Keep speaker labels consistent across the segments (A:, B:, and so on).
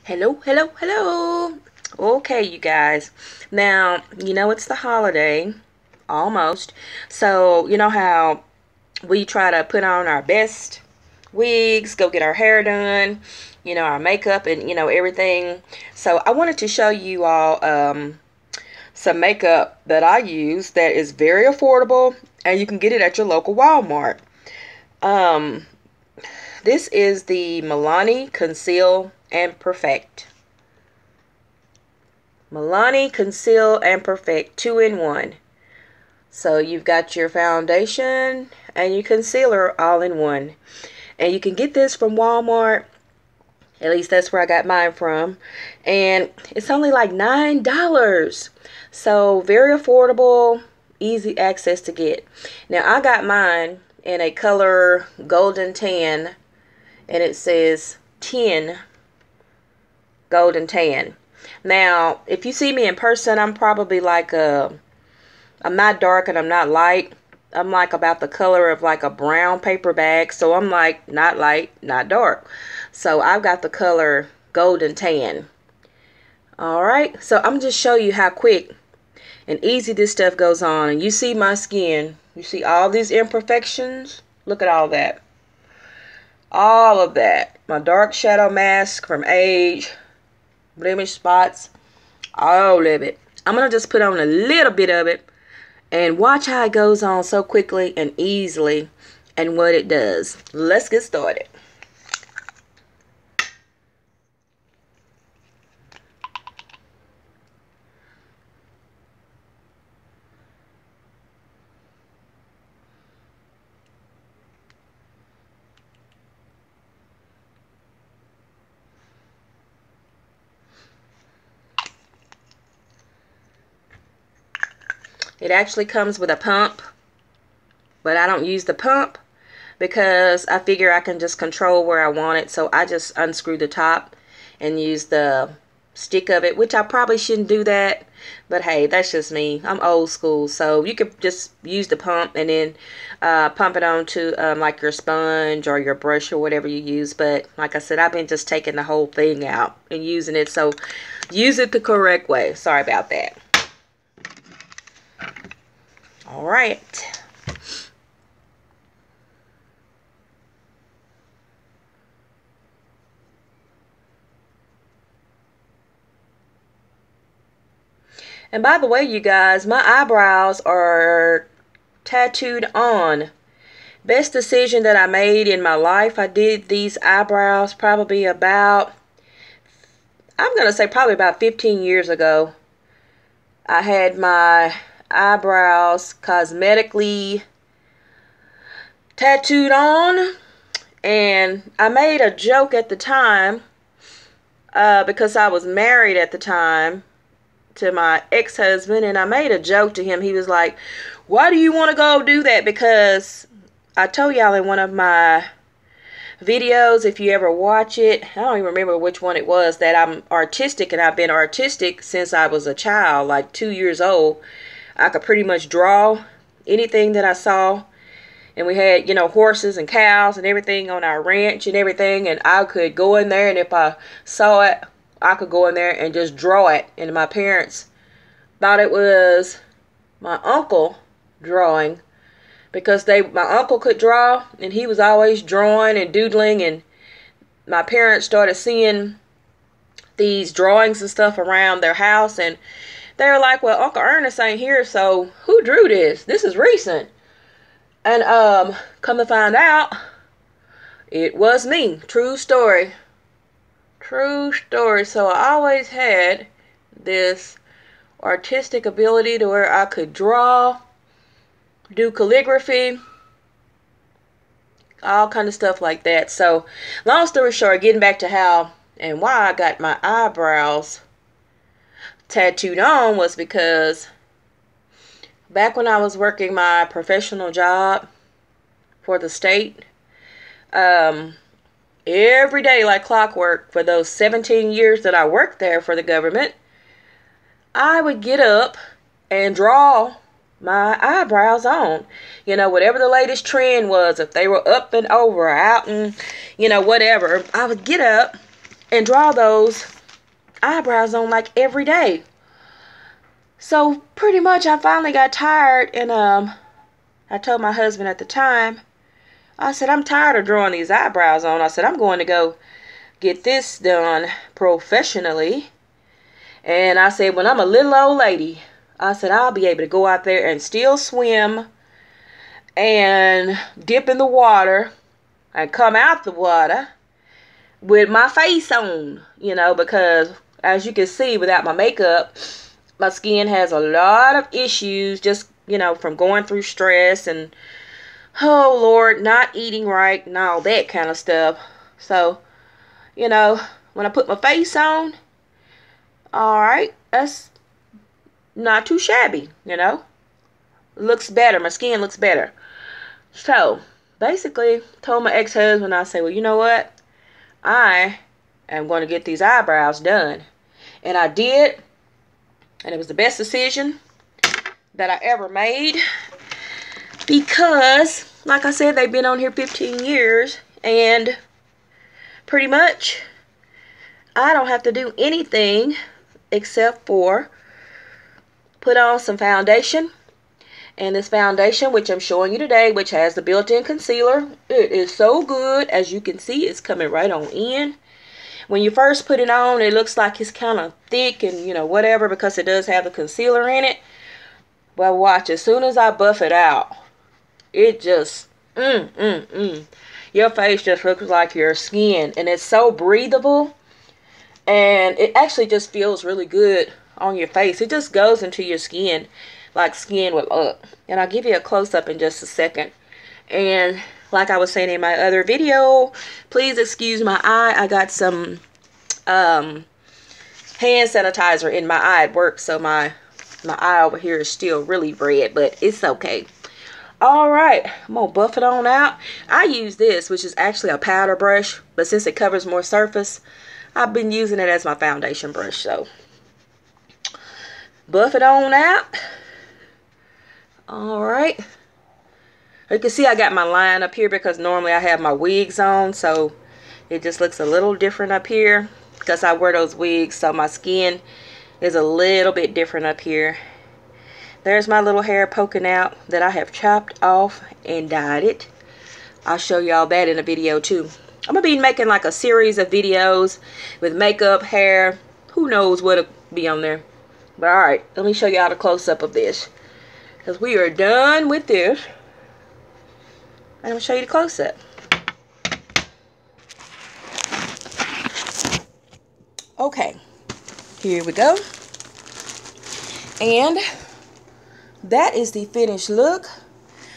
A: Hello, hello, hello. Okay, you guys. Now, you know it's the holiday, almost. So, you know how we try to put on our best wigs, go get our hair done, our makeup and, everything. So, I wanted to show you all some makeup that I use that is very affordable and you can get it at your local Walmart. Um, this is the MILANI Conceal and Perfect. MILANI Conceal and Perfect 2-in-1. So you've got your foundation and your concealer all in one. And you can get this from Walmart. At least that's where I got mine from. And it's only like $9. So very affordable, easy access to get. Now I got mine in a color golden tan. And it says 10 golden tan. Now, if you see me in person, I'm probably like I'm not dark and I'm not light. I'm like about the color of like a brown paper bag. So I'm like not light, not dark. So I've got the color golden tan. Alright, so I'm just show you how quick and easy this stuff goes on. And you see my skin. You see all these imperfections? Look at all that. All of that. My dark shadow mask from age, blemish spots, all of it. I'm going to just put on a little bit of it and watch how it goes on so quickly and easily and what it does. Let's get started. It actually comes with a pump, but I don't use the pump because I figure I can just control where I want it. So I just unscrew the top and use the stick of it, which I probably shouldn't do that. But hey, that's just me. I'm old school. So you could just use the pump and then pump it onto like your sponge or your brush or whatever you use. But like I said, I've been just taking the whole thing out and using it. So use it the correct way. Sorry about that. All right. And by the way, you guys, my eyebrows are tattooed on. Best decision that I made in my life. I did these eyebrows probably about, I'm going to say probably about 15 years ago. I had my eyebrows cosmetically tattooed on, and I made a joke at the time because I was married at the time to my ex-husband, and I made a joke to him. He was like, why do you want to go do that? Because I told y'all in one of my videos, if you ever watch it, I don't even remember which one it was, that I'm artistic, and I've been artistic since I was a child, like 2 years old. I could pretty much draw anything that I saw. And we had, horses and cows and everything on our ranch and everything. And I could go in there, and if I saw it, I could go in there and just draw it. And my parents thought it was my uncle drawing, because my uncle could draw, and he was always drawing and doodling. And my parents started seeing these drawings and stuff around their house, and they were like, well, Uncle Ernest ain't here, so who drew this? This is recent. And come to find out, it was me. True story. True story. So I always had this artistic ability to where I could draw, do calligraphy, all kind of stuff like that. So long story short, getting back to how and why I got my eyebrows tattooed on was because back when I was working my professional job for the state, every day like clockwork for those 17 years that I worked there for the government, I would get up and draw my eyebrows on. Whatever the latest trend was, if they were up and over or out and, whatever, I would get up and draw those eyebrows on like every day. So pretty much I finally got tired, and I told my husband at the time, I said, I'm tired of drawing these eyebrows on. I said, I'm going to go get this done professionally. And I said, when I'm a little old lady, I said, I'll be able to go out there and still swim and dip in the water and come out the water with my face on, you know, because as you can see, without my makeup, my skin has a lot of issues just, you know, from going through stress and, oh Lord, not eating right and all that kind of stuff. So, you know, when I put my face on, all right, that's not too shabby, you know. Looks better. My skin looks better. So, basically, told my ex-husband, I said, well, you know what? I am going to get these eyebrows done. And I did. And it was the best decision that I ever made. Because, like I said, they've been on here 15 years. And pretty much, I don't have to do anything except for put on some foundation. And this foundation, which I'm showing you today, which has the built-in concealer, it is so good. As you can see, it's coming right on in. When you first put it on, it looks like it's kind of thick and, you know, whatever, because it does have the concealer in it. But watch, as soon as I buff it out, it just, your face just looks like your skin. And it's so breathable. And it actually just feels really good on your face. It just goes into your skin like skin would look. And I'll give you a close-up in just a second. And like I was saying in my other video, please excuse my eye. I got some hand sanitizer in my eye at work, so my eye over here is still really red, but it's okay. Alright, I'm gonna buff it on out. I use this, which is actually a powder brush, but since it covers more surface, I've been using it as my foundation brush. So buff it on out. Alright. You can see I got my line up here because normally I have my wigs on, so it just looks a little different up here because I wear those wigs, so my skin is a little bit different up here. There's my little hair poking out that I have chopped off and dyed it. I'll show y'all that in a video too. I'm going to be making like a series of videos with makeup, hair, who knows what'll be on there. But alright, let me show y'all the close-up of this. Because we are done with this. I'm going to show you the close-up. Okay, here we go. And that is the finished look.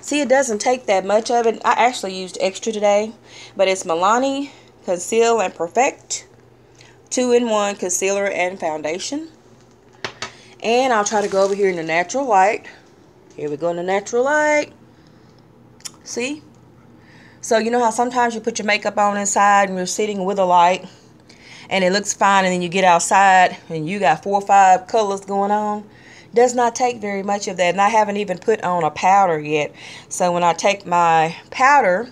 A: See, it doesn't take that much of it. I actually used extra today, but it's MILANI Conceal and Perfect 2-in-1 concealer and foundation. And I'll try to go over here in the natural light. Here we go in the natural light. See? So you know how sometimes you put your makeup on inside and you're sitting with a light and it looks fine, and then you get outside and you got 4 or 5 colors going on? Does not take very much of that, and I haven't even put on a powder yet. So when I take my powder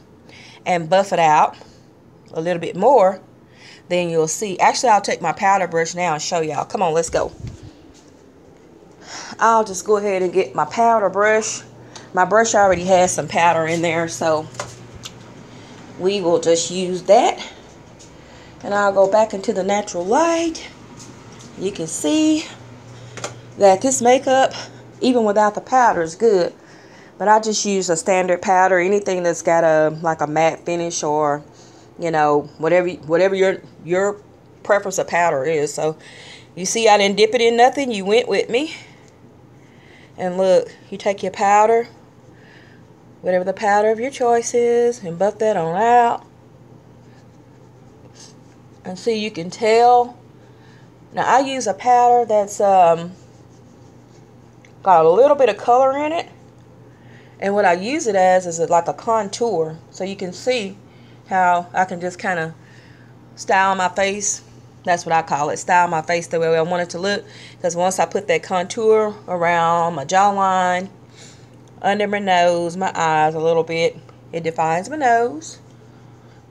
A: and buff it out a little bit more, then you'll see. Actually, I'll take my powder brush now and show y'all. Come on, let's go. I'll just go ahead and get my powder brush. My brush already has some powder in there, so we will just use that. And I'll go back into the natural light. You can see that this makeup, even without the powder, is good. But I just use a standard powder, anything that's got a like a matte finish, or you know, whatever your preference of powder is. So you see, I didn't dip it in nothing. You went with me. And look, you take your powder, whatever the powder of your choice is, and buff that on out. And see, you can tell. Now I use a powder that's got a little bit of color in it, and what I use it as is like a contour, so you can see how I can just kind of style my face. That's what I call it, style my face the way I want it to look. Because once I put that contour around my jawline, under my nose, my eyes a little bit, it defines my nose.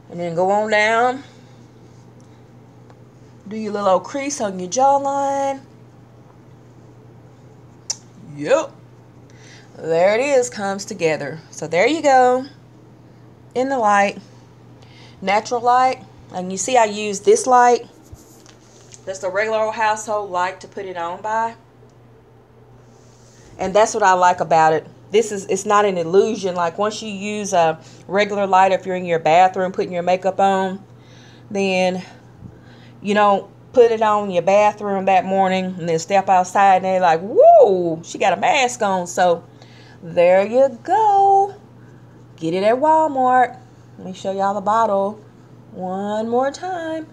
A: And then go on down Do your little crease on your jawline. Yep. There it is, comes together. So there you go. In the light. Natural light. And you see I use this light. That's the regular old household light to put it on by. And that's what I like about it. It's not an illusion. Like once you use a regular light, if you're in your bathroom putting your makeup on, then you don't put it on in your bathroom that morning and then step outside and they're like, whoa, she got a mask on. So there you go. Get it at Walmart. Let me show y'all the bottle one more time.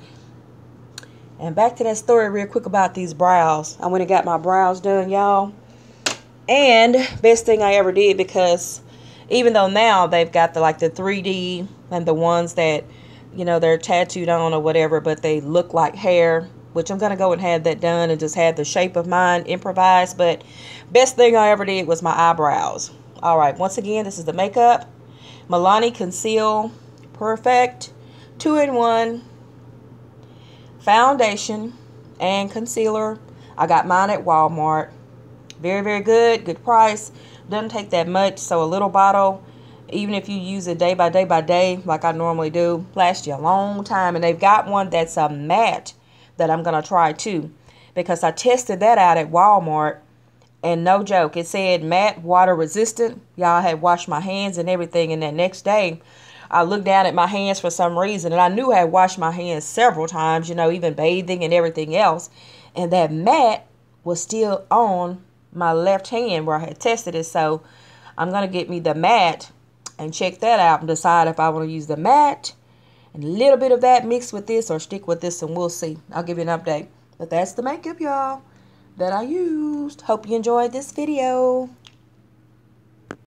A: And back to that story real quick about these brows. I went and got my brows done, y'all. And best thing I ever did, because even though now they've got the 3D and the ones that, you know, they're tattooed on or whatever, but they look like hair, which I'm going to go and have that done and just have the shape of mine improvised. But best thing I ever did was my eyebrows. All right, once again, this is the MakeUp MILANI Conceal Perfect 2-in-1 foundation and concealer. I got mine at Walmart. Very, very good. Good price. Doesn't take that much. So a little bottle, even if you use it day by day, like I normally do, lasts you a long time. And they've got one that's a matte that I'm going to try too. Because I tested that out at Walmart. And no joke, it said matte, water resistant. Y'all, I had washed my hands and everything. And that next day, I looked down at my hands for some reason. And I knew I had washed my hands several times, you know, even bathing and everything else. And that matte was still on my left hand where I had tested it. So I'm going to get me the matte and check that out and decide if I want to use the matte and a little bit of that mixed with this or stick with this, and we'll see. I'll give you an update. But that's the makeup, y'all, that I used. Hope you enjoyed this video.